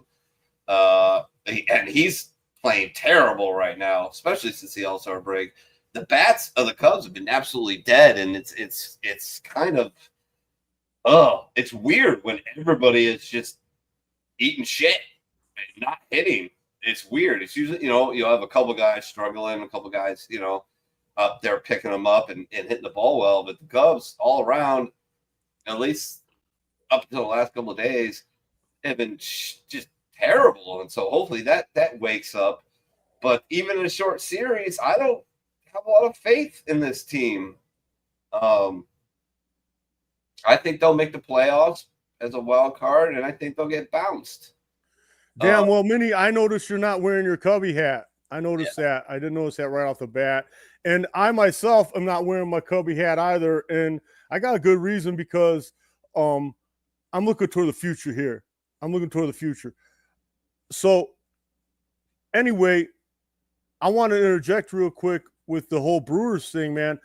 and he's playing terrible right now, especially since the All-Star break. The bats of the Cubs have been absolutely dead, and it's kind of it's weird when everybody is just eating shit and not hitting. It's weird. It's usually you'll have a couple guys struggling, a couple guys up there picking them up and hitting the ball well, but the Cubs all around, at least up until the last couple of days, have been just terrible. And so hopefully that wakes up. But even in a short series, I don't have a lot of faith in this team. I think they'll make the playoffs as a wild card, and I think they'll get bounced. Damn, well, Minnie, I noticed you're not wearing your Cubby hat. I noticed that. I didn't notice that right off the bat. And I myself am not wearing my Cubby hat either. And I got a good reason because I'm looking toward the future here. I'm looking toward the future. So anyway, I want to interject real quick with the whole Brewers thing, man.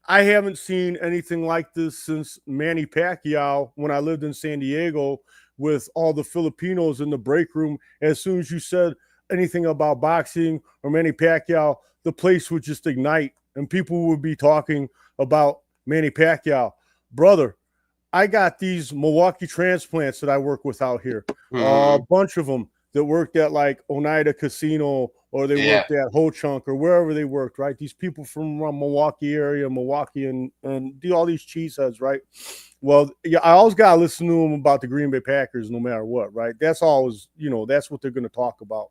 I haven't seen anything like this since Manny Pacquiao when I lived in San Diego with all the Filipinos in the break room. As soon as you said anything about boxing or Manny Pacquiao, the place would just ignite and people would be talking about Manny Pacquiao. Brother, I got these Milwaukee transplants that I work with out here. A bunch of them that worked at like Oneida Casino or they worked at Ho Chunk or wherever they worked, right? These people from Milwaukee area, Milwaukee and do all these cheeseheads, right? Well, yeah, I always got to listen to them about the Green Bay Packers no matter what, right? That's always, that's what they're going to talk about.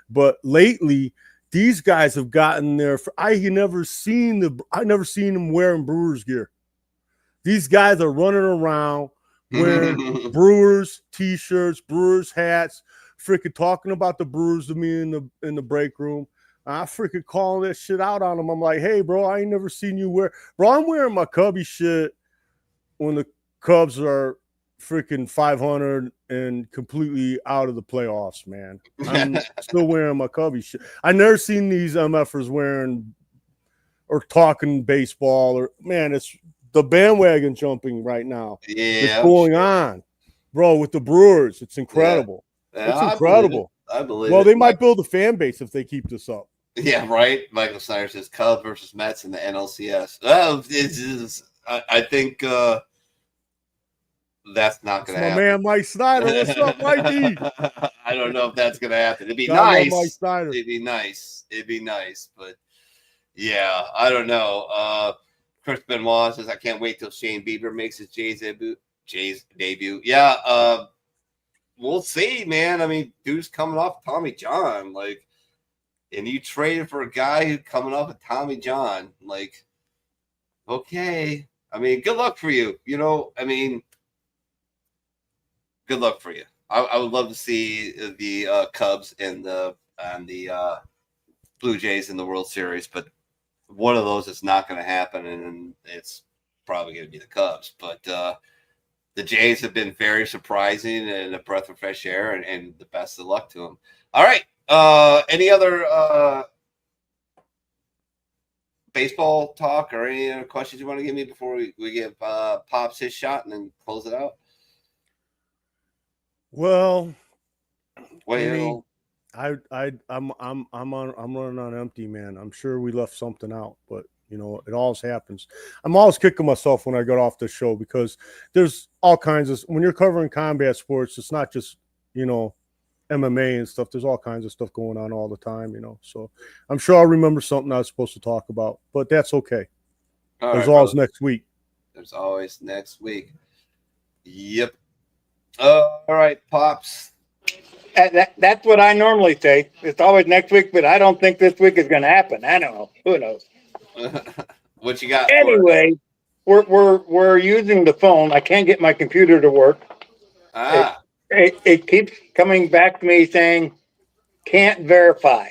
But lately, these guys have gotten there. I never seen them wearing Brewers gear. These guys are running around wearing Brewers t-shirts, Brewers hats, freaking talking about the Brewers to me in the break room. I freaking calling that shit out on them. I'm like, hey, bro, I ain't never seen you wear. Bro, I'm wearing my Cubby shit when the Cubs are freaking 500 and completely out of the playoffs, man. I'm still wearing my Cubby shit. I never seen these MFers wearing or talking baseball or, man, it's the bandwagon jumping right now. Yeah. It's going on, bro, with the Brewers. It's incredible. Yeah, it's incredible. I believe well, it. they might build a fan base if they keep this up. Yeah, right. Michael Snyder says Cubs versus Mets in the NLCS. Well, I think that's not going to happen. My man, Mike Snyder. What's up, Mikey? I don't know if that's going to happen. It'd be nice. nice. It'd be nice. But yeah, I don't know. Chris Benoit says, I can't wait till Shane Bieber makes his Jays debut. Yeah, we'll see, man. I mean, dude's coming off Tommy John, and you traded for a guy who's coming off of Tommy John. Okay, I mean, good luck for you. You know, I mean, good luck for you. I would love to see the Cubs and the Blue Jays in the World Series, but one of those is not going to happen, and it's probably going to be the Cubs. But the Jays have been very surprising and a breath of fresh air, and the best of luck to them. All right. Any other baseball talk or any other questions you want to give me before we give Pops his shot and then close it out? Well, Well, I'm running on empty, man. I'm sure we left something out, but you know, it always happens. I'm always kicking myself when I get off the show because there's all kinds of, when you're covering combat sports, it's not just, you know, MMA and stuff. There's all kinds of stuff going on all the time, you know. So I'm sure I'll remember something I was supposed to talk about, but that's okay. There's always next week. There's always next week. Yep. All right, Pops. That's what I normally say. It's always next week, but I don't think this week is going to happen. I don't know. Who knows? What you got? Anyway, we're using the phone. I can't get my computer to work. It keeps coming back to me saying can't verify.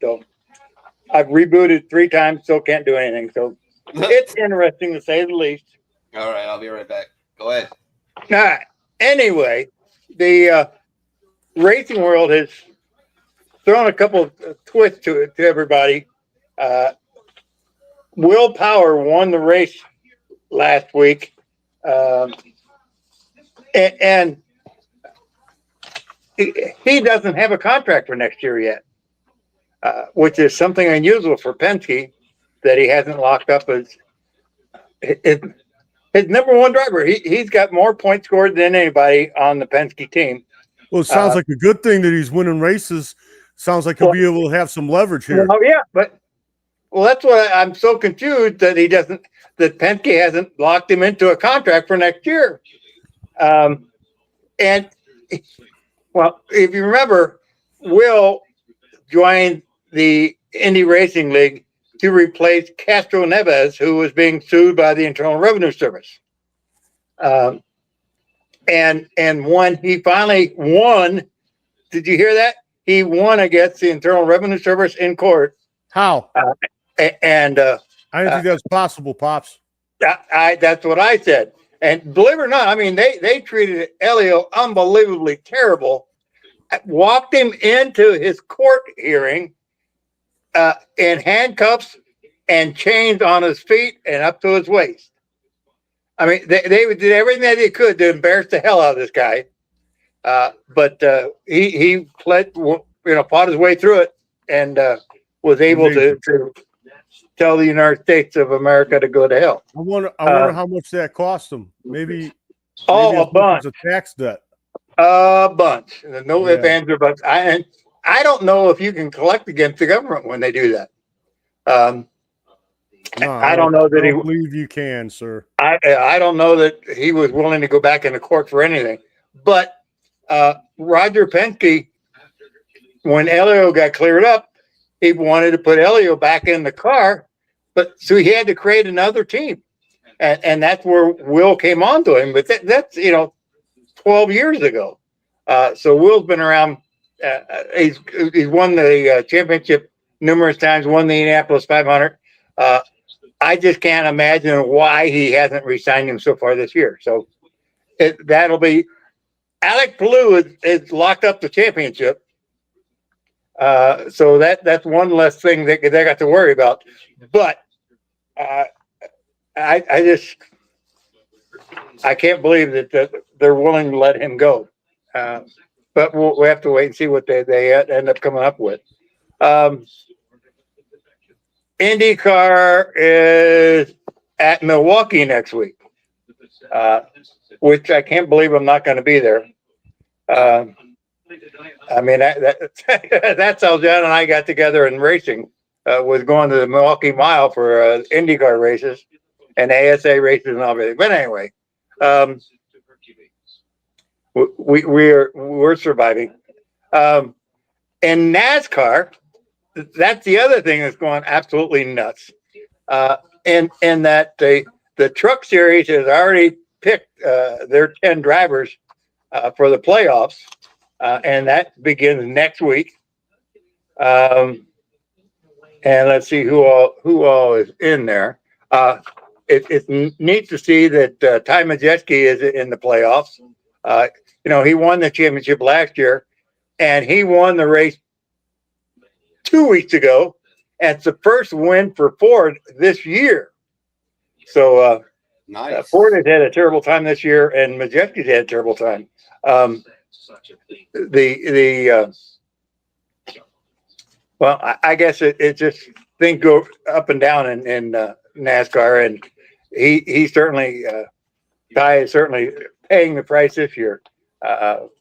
So I've rebooted 3 times, still can't do anything. So it's interesting to say the least. All right, I'll be right back. Go ahead. All right. Anyway, the racing world has thrown a couple of twists to it to everybody. Will Power won the race last week, and he doesn't have a contract for next year yet, which is something unusual for Penske that he hasn't locked up as his number one driver. He's got more points scored than anybody on the Penske team. Well, it sounds like a good thing that he's winning races. Sounds like he'll be able to have some leverage here. Well, yeah, but that's what I'm so confused that that Penske hasn't locked him into a contract for next year. And well, if you remember, Will joined the Indy Racing League to replace Castro Neves, who was being sued by the Internal Revenue Service. And when he finally won, did you hear that? He won against the Internal Revenue Service in court. How? I didn't think that's possible, Pops. That's what I said. And believe it or not, I mean, they treated Elio unbelievably terrible. Walked him into his court hearing in handcuffs and chains on his feet and up to his waist. I mean, they did everything that they could to embarrass the hell out of this guy. But he pled, fought his way through it and was able to tell the United States of America to go to hell. I wonder how much that cost him. Maybe a bunch. A tax debt. A bunch. No ifs, ands, or buts. I don't know if you can collect against the government when they do that. I don't know that I believe you can, sir. I don't know that he was willing to go back into court for anything. But Roger Penske, when Elio got cleared up, he wanted to put Elio back in the car, but so he had to create another team, and that's where Will came on to him. But that's 12 years ago. So Will's been around. He's won the championship numerous times. Won the Indianapolis 500. I just can't imagine why he hasn't re-signed him so far this year. So that'll be Alec Palou is locked up the championship. So that's one less thing that they got to worry about. But I can't believe that they're willing to let him go. But we'll have to wait and see what they end up coming up with. IndyCar is at Milwaukee next week, which I can't believe I'm not going to be there. I mean, that's how John and I got together in racing, was going to the Milwaukee Mile for IndyCar races and ASA races and everything. But anyway, we're surviving. In NASCAR, that's the other thing that's going absolutely nuts. and that the truck series has already picked their 10 drivers for the playoffs, and that begins next week. And let's see who all is in there. It's neat to see that Ty Majeski is in the playoffs. He won the championship last year, and he won the race 2 weeks ago. And it's the first win for Ford this year. So Nice. Ford has had a terrible time this year, and Majeski's had a terrible time. Well, I guess it just things go up and down in NASCAR, and he certainly Ty is certainly paying the price this year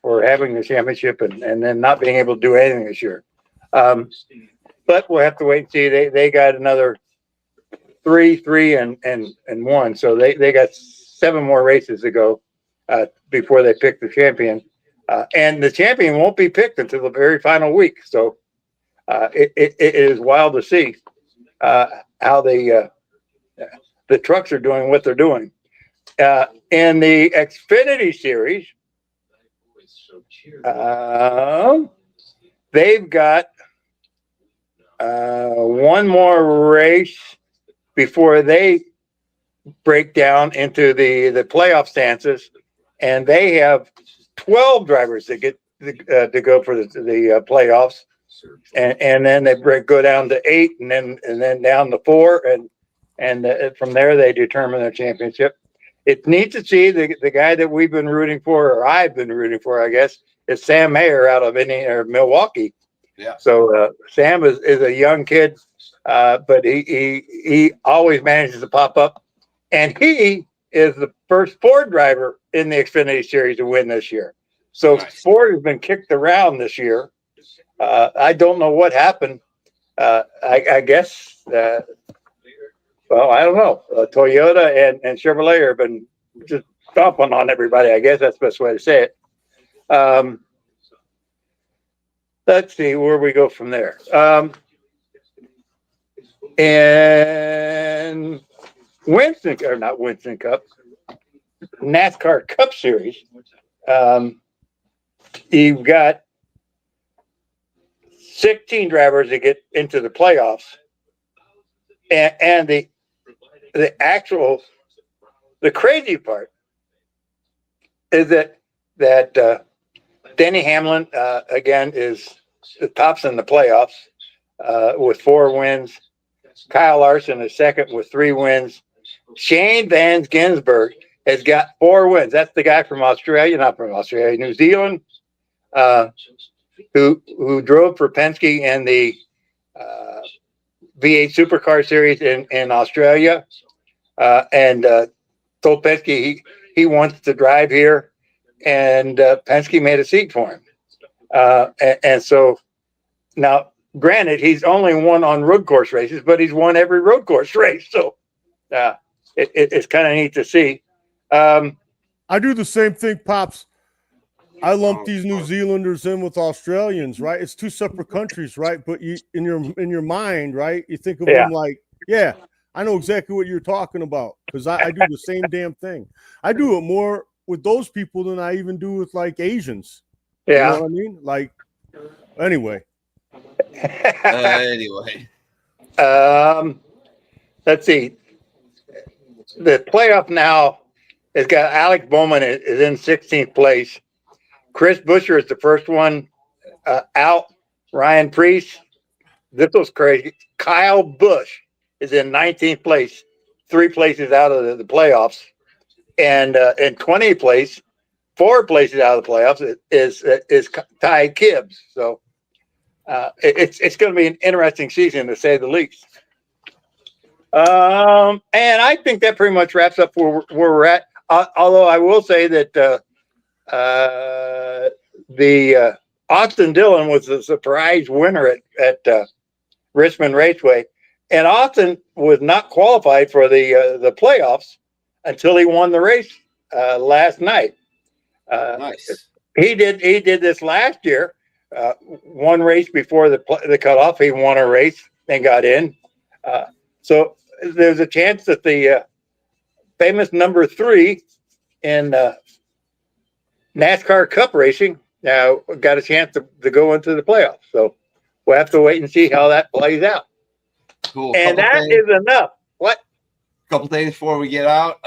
for having the championship and then not being able to do anything this year. But we'll have to wait and see. They got another 3 and 1, so they got 7 more races to go before they pick the champion. And the champion won't be picked until the very final week. So it is wild to see how the trucks are doing what they're doing. In the Xfinity Series, they've got one more race before they break down into the playoff stances, and they have 12 drivers that get to go for the playoffs, and then they go down to 8, and then down to 4, and from there they determine their championship. It's neat to see the guy that we've been rooting for, or I've been rooting for, I guess, is Sam Mayer out of Milwaukee. Yeah. So Sam is a young kid, but he always manages to pop up, and he is the first Ford driver in the Xfinity Series to win this year. So Nice. Ford has been kicked around this year. I don't know what happened. I guess. Well, I don't know. Toyota and Chevrolet have been just stomping on everybody. I guess that's the best way to say it. Let's see where we go from there. And not Winston Cup, NASCAR Cup Series. You've got 16 drivers that get into the playoffs, and the crazy part is that Denny Hamlin again is the tops in the playoffs with 4 wins. Kyle Larson is second with 3 wins. Shane Van Gisbergen has got 4 wins. That's the guy from Australia, not from Australia, New Zealand, who drove for Penske in the V8 Supercar Series in Australia, and told Penske he wants to drive here, and Penske made a seat for him. And so now, granted, he's only won on road course races, but he's won every road course race. So it's kind of neat to see. I do the same thing, Pops. I lump these New Zealanders in with Australians, right? It's 2 separate countries, right? But you, in your mind, right, you think of them like, yeah, I know exactly what you're talking about, because I do the same damn thing. I do it more with those people than I even do with like Asians. Yeah. You know what I mean? Like, anyway. Anyway. Let's see. The playoff now has got Alex Bowman is in 16th place. Chris Buescher is the first one out. Ryan Preece. This was crazy. Kyle Busch is in 19th place, 3 places out of the playoffs. And in 20th place, 4 places out of the playoffs is Ty Gibbs. So it's going to be an interesting season, to say the least. And I think that pretty much wraps up where we're at. Although I will say that the Austin Dillon was the surprise winner at Richmond Raceway, and Austin was not qualified for the playoffs until he won the race last night. Nice. He did this last year. One race before the cutoff, he won a race and got in. So there's a chance that the famous number 3 in NASCAR Cup racing now got a chance to go into the playoffs. So we'll have to wait and see how that plays out. Cool. And Couple that things- is enough. What? Couple things before we get out.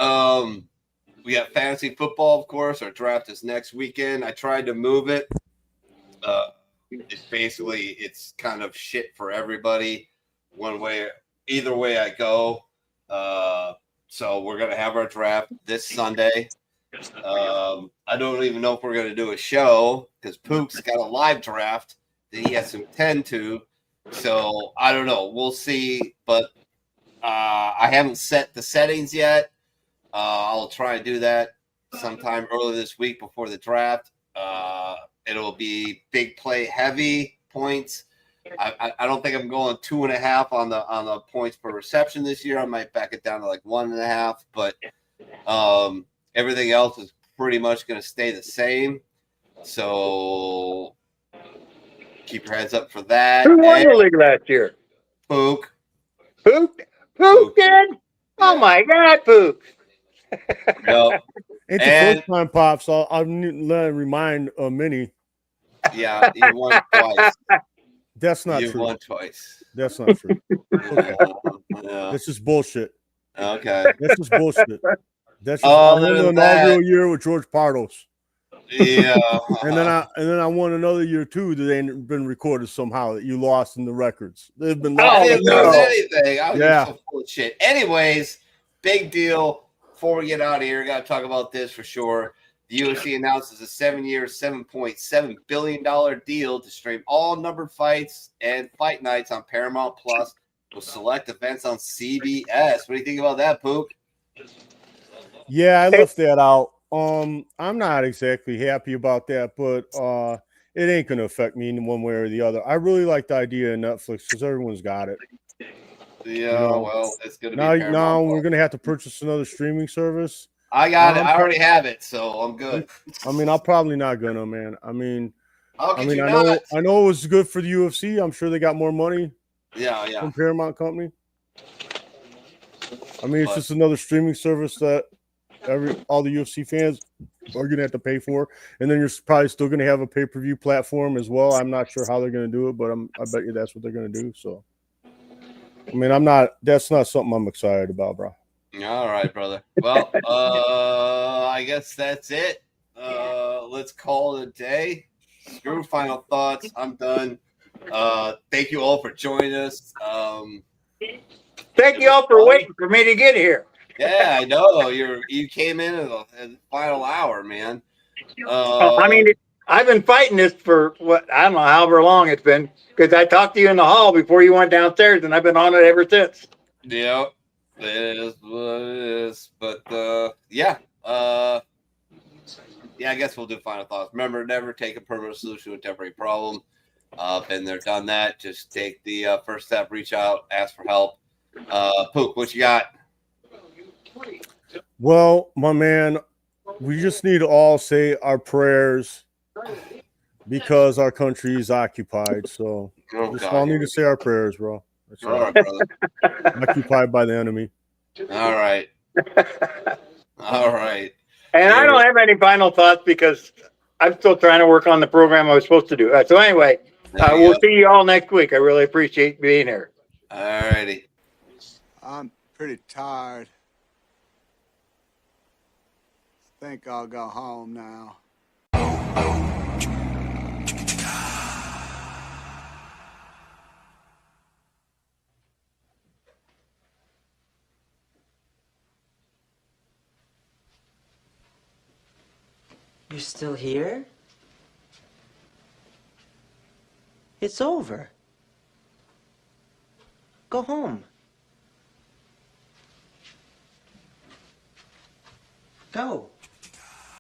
We got fantasy football, of course. Our draft is next weekend. I tried to move it. It's kind of shit for everybody. Either way I go. So we're gonna have our draft this Sunday. I don't even know if we're gonna do a show because Pook's got a live draft that he has to attend to. So I don't know. We'll see. But I haven't set the settings yet. I'll try and do that sometime early this week before the draft. It'll be big play heavy points. I don't think I'm going 2.5 on the points per reception this year. I might back it down to like 1.5, but everything else is pretty much going to stay the same. So keep your heads up for that. Who won the league last year? Pook. Pook? Pook did? Oh my God, Pook. No. Ain't the And- first time, Pops. I'll remind Minnie. Yeah, you won twice. That's not You true. won twice. That's not true. Yeah. That's just bullshit. Okay. That's just bullshit. That's just Oh, I won the look at that. inaugural year with George Pardos. Yeah. And then I won another year too that ain't been recorded somehow that you lost in the records. They've been I lost. didn't no. lose anything. I was Yeah. so full of shit. Anyways, big deal. Before we get out of here, got to talk about this for sure. The UFC announces a 7-year, $7.7 billion deal to stream all numbered fights and fight nights on Paramount Plus with select events on CBS. What do you think about that, Pook? Yeah, I left that out. I'm not exactly happy about that, but it ain't gonna affect me in one way or the other. I really like the idea of Netflix because everyone's got it. Yeah, No. well, it's going to be Now Paramount we're Plus. gonna have to purchase another streaming service. I got it. I'm I already have it, so I'm good. I mean, I'm probably not gonna, man. I mean, How could you I not? know it was good for the UFC. I'm sure they got more money Yeah, yeah. from Paramount Company. I mean, it's But- just another streaming service that all the UFC fans are gonna have to pay for, and then you're probably still gonna have a pay-per-view platform as well. I'm not sure how they're gonna do it, but I bet you that's what they're gonna do. So, I mean, that's not something I'm excited about, bro. All right, brother. Well, I guess that's it. Let's call it a day. Screw final thoughts. I'm done. Thank you all for joining us. Thank you all for waiting for me to get here. Yeah, I know you came in at the final hour, man. I mean, I've been fighting this for I don't know, however long it's been, because I talked to you in the hall before you went downstairs, and I've been on it ever since. yeah, it is what it is. But yeah, I guess we'll do final thoughts. Remember, never take a permanent solution to a temporary problem. Been there, done that. Just take the first step, reach out, ask for help. Pook, what you got? Well, my man, we just need to all say our prayers because our country is occupied. So Oh, just God, all here need to say our prayers, bro. That's All all. right, brother. Occupied by the enemy. All right. All right. And I don't have any final thoughts because I'm still trying to work on the program I was supposed to do. So anyway, There you we'll go. see you all next week. I really appreciate being here. All righty. I'm pretty tired. Think I'll go home now. You're still here? It's over. Go home. Go.